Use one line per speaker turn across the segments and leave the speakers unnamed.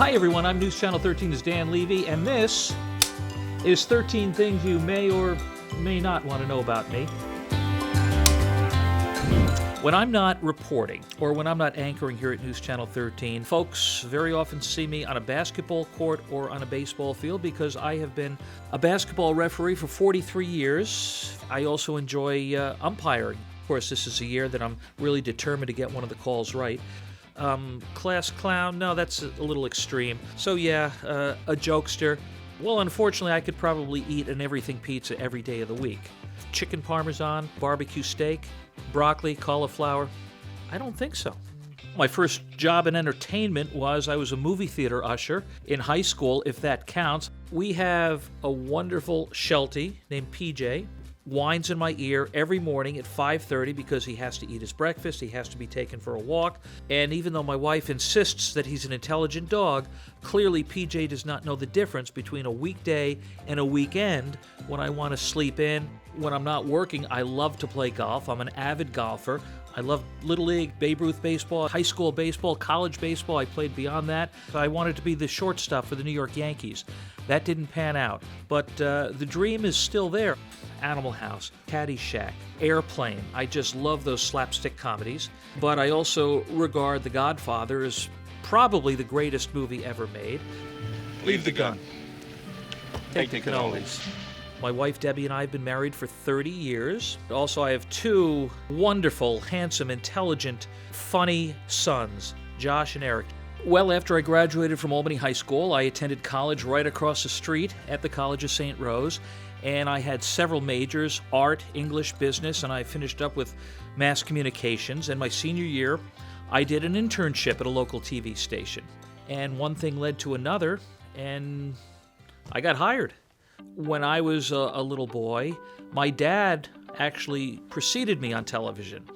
Hi everyone, I'm Newschannel 13's Dan Levy, and this is 13 Things You May or May Not Want to Know About Me. When I'm not reporting, or when I'm not anchoring here at Newschannel 13, folks very often see me on a basketball court or on a baseball field because I have been a basketball referee for 43 years. I also enjoy umpiring. Of course, this is a year that I'm really determined to get one of the calls right. Class clown, no, that's a little extreme. So yeah, a jokester. Well, unfortunately, I could probably eat an everything pizza every day of the week. Chicken parmesan, barbecue steak, broccoli, cauliflower? I don't think so. My first job in entertainment was I was a movie theater usher in high school, if that counts. We have a wonderful Sheltie named PJ. Whines in my ear every morning at 5:30 because he has to eat his breakfast, he has to be taken for a walk, and even though my wife insists that he's an intelligent dog, clearly PJ does not know the difference between a weekday and a weekend when I want to sleep in. When I'm not working, I love to play golf. I'm an avid golfer. I love Little League, Babe Ruth baseball, high school baseball, college baseball. I played beyond that. I wanted to be the shortstop for the New York Yankees. That didn't pan out, but the dream is still there. Animal House, Caddyshack, Airplane. I just love those slapstick comedies, but I also regard The Godfather as probably the greatest movie ever made.
Leave the gun.
Take the cannolis. My wife Debbie and I have been married for 30 years. Also, I have two wonderful, handsome, intelligent, funny sons, Josh and Eric. Well, after I graduated from Albany High School, I attended college right across the street at the College of St. Rose, and I had several majors, art, English, business, and I finished up with mass communications. And my senior year, I did an internship at a local TV station. And one thing led to another, and I got hired. When I was a little boy, my dad actually preceded me on television.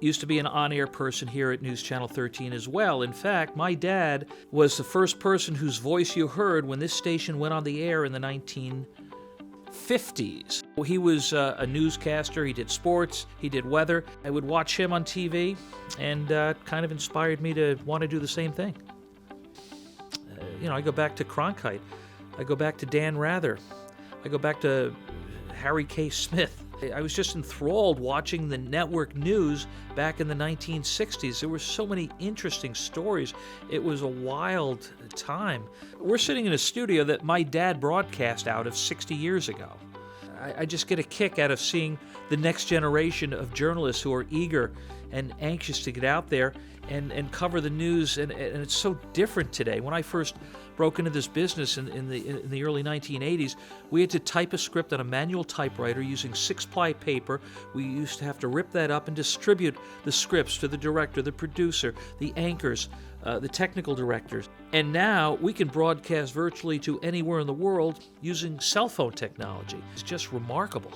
Used to be an on-air person here at Newschannel 13 as well. In fact, my dad was the first person whose voice you heard when this station went on the air in the 1950s. He was a newscaster. He did sports. He did weather. I would watch him on TV, and kind of inspired me to want to do the same thing. I go back to Cronkite. I go back to Dan Rather. I go back to Harry K. Smith. I was just enthralled watching the network news back in the 1960s. There were so many interesting stories. It was a wild time. We're sitting in a studio that my dad broadcast out of 60 years ago. I just get a kick out of seeing the next generation of journalists who are eager and anxious to get out there and cover the news, and it's so different today. When I first broke into this business in the early 1980s, we had to type a script on a manual typewriter using 6-ply paper. We used to have to rip that up and distribute the scripts to the director, the producer, the anchors, the technical directors. And now we can broadcast virtually to anywhere in the world using cell phone technology. It's just remarkable.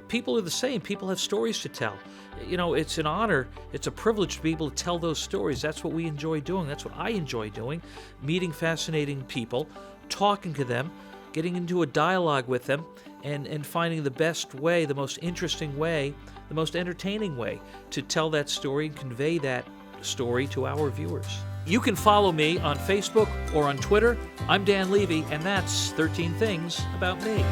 People are the same. People have stories to tell. It's an honor, it's a privilege to be able to tell those stories. That's what we enjoy doing. That's what I enjoy doing. Meeting fascinating people, talking to them, getting into a dialogue with them, and finding the best way, the most interesting way, the most entertaining way to tell that story and convey that story to our viewers. You can follow me on Facebook or on Twitter. I'm Dan Levy, and that's 13 Things About Me.